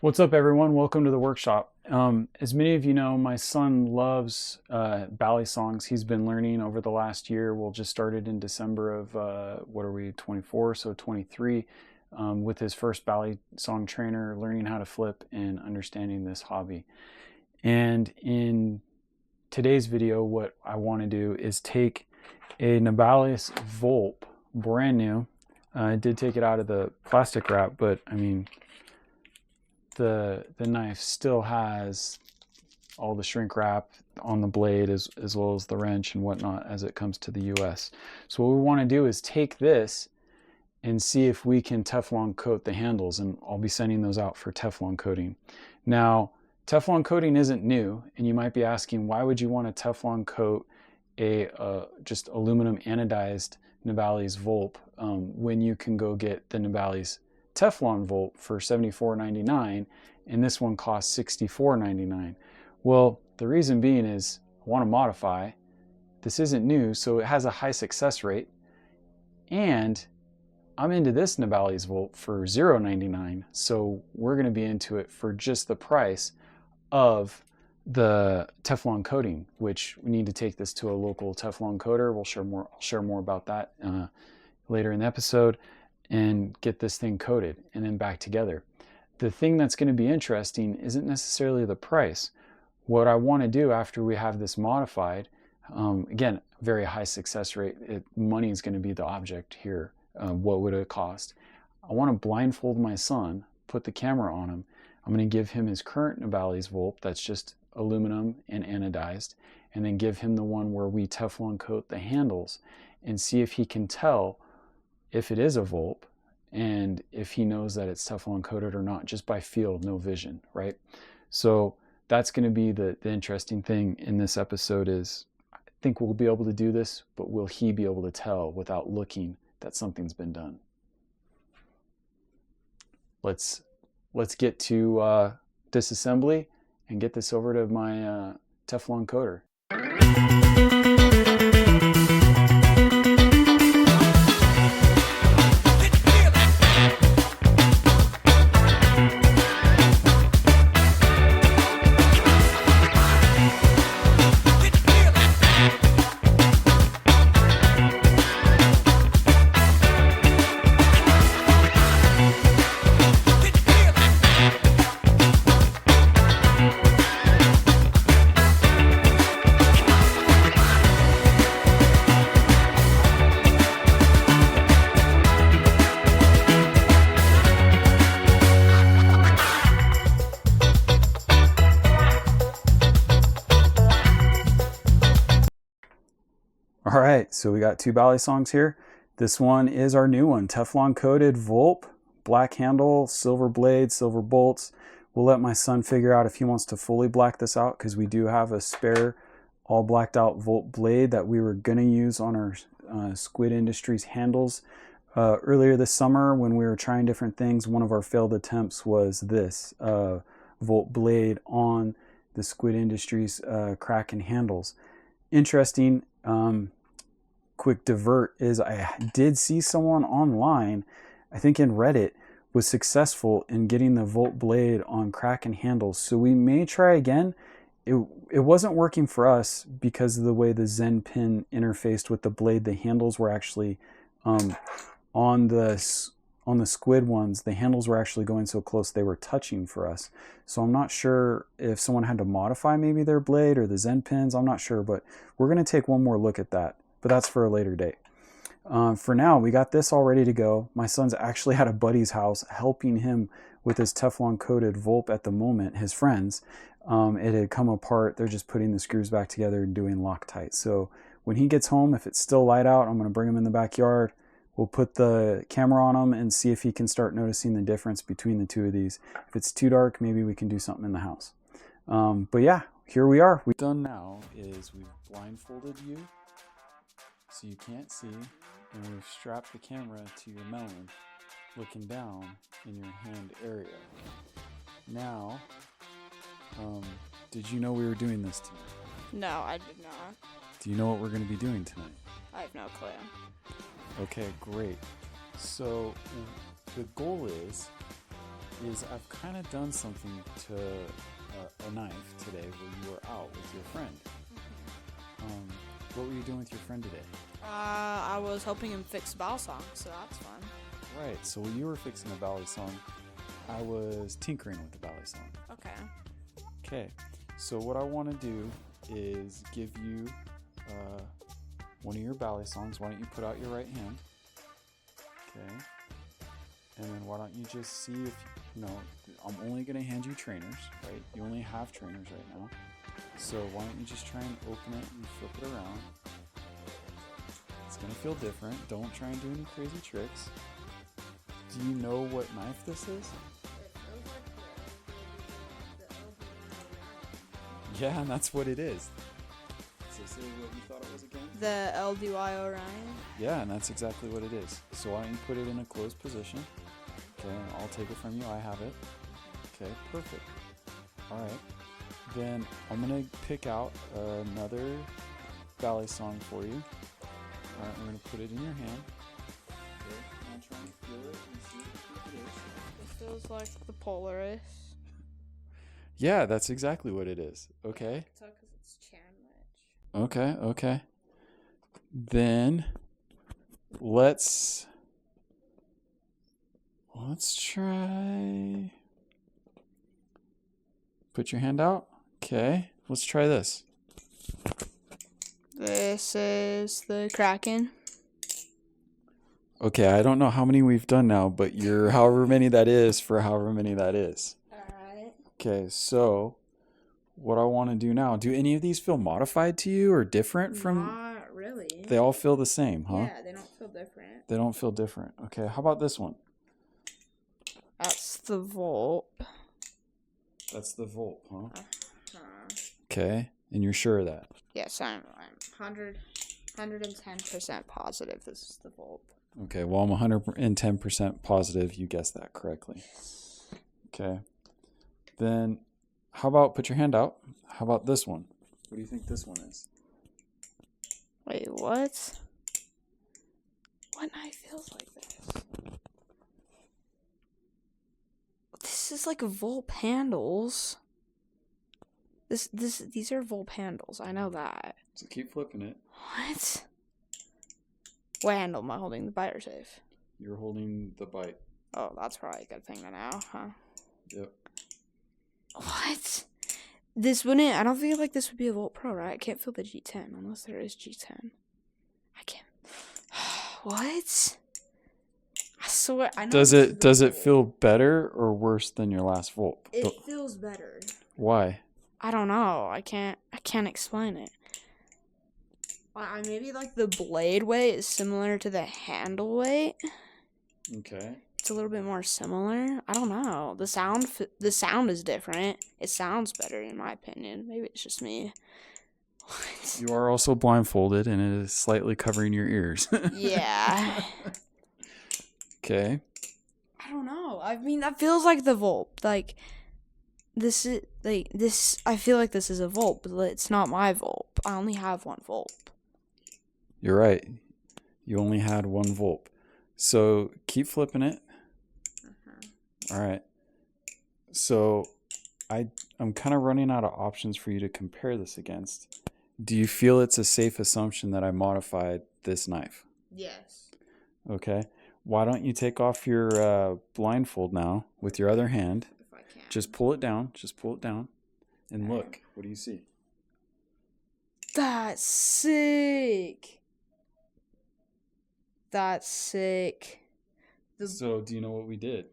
What's up, everyone? Welcome to the workshop. As many of you know, my son loves Balisongs. He's been learning over the last year. We'll just started in December of, 24, so 23, with his first Balisong trainer, learning how to flip and understanding this hobby. And in today's video, what I want to do is take a Nabalis Vulp, brand new. I did take it out of the plastic wrap, but I mean, the knife still has all the shrink wrap on the blade as well as the wrench and whatnot as it comes to the US. So what we want to do is take this and see if we can Teflon coat the handles, and I'll be sending those out for Teflon coating. Now, Teflon coating isn't new, and you might be asking, why would you want to Teflon coat a just aluminum anodized Nabalis Vulp when you can go get the Nabalis Teflon Vulp for $74.99 and this one costs $64.99. Well, the reason being is I want to modify. This isn't new, so it has a high success rate, and I'm into this Nabalis Vulp for $0.99, so we're going to be into it for just the price of the Teflon coating, which we need to take this to a local Teflon coater. I'll share more about that later in the episode, and get this thing coated and then back together. The thing that's going to be interesting isn't necessarily the price. What I want to do after we have this modified, again, very high success rate, money is going to be the object here. What would it cost? I want to blindfold my son, put the camera on him. I'm going to give him his current Nabalis Vulp, that's just aluminum and anodized, and then give him the one where we Teflon coat the handles and see if he can tell if it is a Vulp and if he knows that it's Teflon coated or not, just by feel, no vision, right? So that's going to be the interesting thing in this episode is I think we'll be able to do this, but will he be able to tell without looking that something's been done? Let's get to disassembly and get this over to my Teflon coater. All right, so we got two Balisongs here. This one is our new one, Teflon coated Vulp, black handle, silver blade, silver bolts. We'll let my son figure out if he wants to fully black this out, because we do have a spare all blacked out Vulp blade that we were gonna use on our Squid Industries handles. Earlier this summer when we were trying different things, one of our failed attempts was this Vulp blade on the Squid Industries Kraken handles. Interesting. Quick divert is I did see someone online, I think in Reddit, was successful in getting the Vulp blade on Kraken handles. So we may try again. It wasn't working for us because of the way the Zen pin interfaced with the blade. The handles were actually on the Squid ones, the handles were actually going so close they were touching for us. So I'm not sure if someone had to modify maybe their blade or the Zen pins. I'm not sure, but we're going to take one more look at that. But that's for a later date. For now, we got this all ready to go. My son's actually at a buddy's house helping him with his Teflon coated Vulp at the moment, his friends. It had come apart. They're just putting the screws back together and doing Loctite. So when he gets home, if it's still light out, I'm going to bring him in the backyard. We'll put the camera on him and see if he can start noticing the difference between the two of these. If it's too dark, maybe we can do something in the house. But yeah, here we are. What we've done now is we've blindfolded you so you can't see, and we've strapped the camera to your melon, looking down in your hand area. Now, did you know we were doing this tonight? No, I did not. Do you know what we're going to be doing tonight? I have no clue. Okay, great. So the goal is is I've kind of done something to a knife today where you were out with your friend. What were you doing with your friend today? I was helping him fix Balisong, so that's fun. Right, so while you were fixing a Balisong, I was tinkering with the Balisong. Okay. Okay, so what I want to do is give you one of your Balisongs. Why don't you put out your right hand? Okay. And then why don't you just see if, I'm only going to hand you trainers, right? You only have trainers right now. So why don't you just try and open it and flip it around. It's going to feel different. Don't try and do any crazy tricks. Do you know what knife this is? Yeah, and that's what it is. So say what you thought it was again? The LDY Orion. Yeah, and that's exactly what it is. So why don't you put it in a closed position? Okay, and I'll take it from you. I have it. Okay, perfect. All right. Then I'm going to pick out another Balisong for you. All right, we're going to put it in your hand. Okay, now try and feel it and see what it is. It feels like the Polaris. Yeah, that's exactly what it is. Okay. It's because it's Chandler. Okay. Then let's try. Put your hand out. Okay, let's try this. This is the Kraken. Okay, I don't know how many we've done now, but you're however many that is for however many that is. Alright. Okay, so what I want to do now, do any of these feel modified to you or different from? Not really. They all feel the same, huh? Yeah, they don't feel different. They don't feel different. Okay, how about this one? That's the Vulp. That's the Vulp, huh? Uh, Okay, and you're sure of that? yes, I'm 110% positive this is the Vulp. Okay, well, I'm 110% positive you guessed that correctly. Okay. Then, how about put your hand out? How about this one? What do you think this one is? Wait, what? What knife feels like this? This is like Vulp handles. These are Vulp handles. I know that. So keep flipping it. What? What handle am I holding? The bite or safe? You're holding the bite. Oh, that's probably a good thing to know, huh? Yep. What? This wouldn't. I don't feel like this would be a Volt Pro, right? I can't feel the G10 unless there is G10. I can't. What? I swear. I know Does it feel better or worse than your last Volt? It feels better. Why? I don't know. I can't explain it. Maybe like the blade weight is similar to the handle weight. Okay. It's a little bit more similar. I don't know. The sound is different. It sounds better in my opinion. Maybe it's just me. What? You are also blindfolded and it is slightly covering your ears. Yeah. Okay. I don't know. I mean, that feels like the Vulp. Like this is like this. I feel like this is a Vulp, but it's not my Vulp. I only have one Vulp. You're right. You only had one Vulp. So keep flipping it. All right. So I'm kind of running out of options for you to compare this against. Do you feel it's a safe assumption that I modified this knife? Yes. Okay. Why don't you take off your blindfold now with your other hand? If I can. Just pull it down. Just pull it down. And look. What do you see? That's sick. That's sick. So do you know what we did?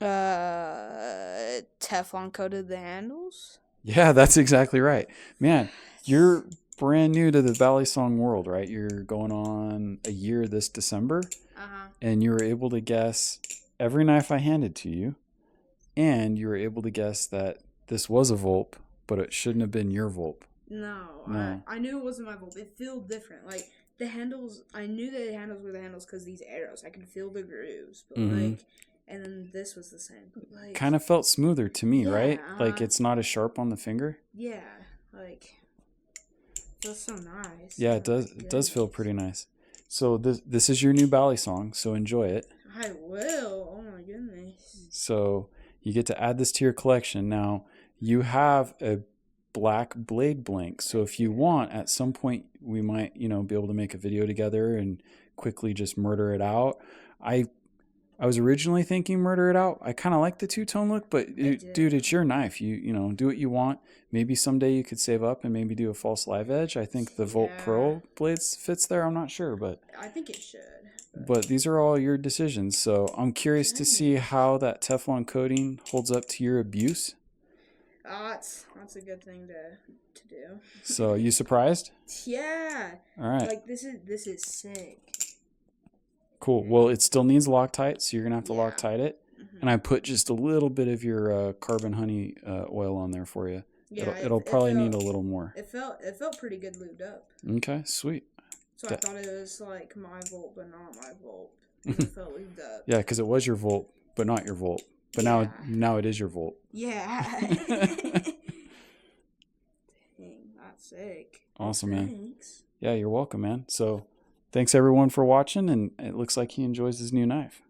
Teflon coated the handles? Yeah, that's exactly right. Man, you're brand new to the Balisong world, right? You're going on a year this December. Uh-huh. And you were able to guess every knife I handed to you. And you were able to guess that this was a Vulp, but it shouldn't have been your Vulp. No. I knew it wasn't my Vulp. It felt different. Like, the handles, I knew the handles were the handles because these arrows, I could feel the grooves. But, like, and then this was the same. But, like, kind of felt smoother to me, yeah, right? Like, it's not as sharp on the finger. Yeah. Like, it feels so nice. Yeah, it does. It does feel pretty nice. So this is your new Balisong, so enjoy it. I will. Oh, my goodness. So You get to add this to your collection. Now, you have a black blade blank. So if you want, at some point, we might, be able to make a video together and quickly just murder it out. I was originally thinking murder it out. I kind of like the two-tone look, but dude, it's your knife. You do what you want. Maybe someday you could save up and maybe do a false live edge. I think the Volt Pro blades fits there. I'm not sure, but I think it should. But these are all your decisions. So I'm curious to see how that Teflon coating holds up to your abuse. That's a good thing to do. So you surprised? Yeah. All right. Like this is sick. Cool. Well, it still needs Loctite, so you're gonna have to Loctite it. And I put just a little bit of your carbon honey oil on there for you. Yeah, it'll probably need a little more. It felt pretty good lubed up. Okay, sweet. So I thought it was like my Volt, but not my Volt. It felt lubed up. Yeah, because it was your Volt, but not your Volt. But now it is your Volt. Yeah. Dang, that's sick. Awesome, man. Thanks. Yeah, you're welcome, man. So thanks everyone for watching, and it looks like he enjoys his new knife.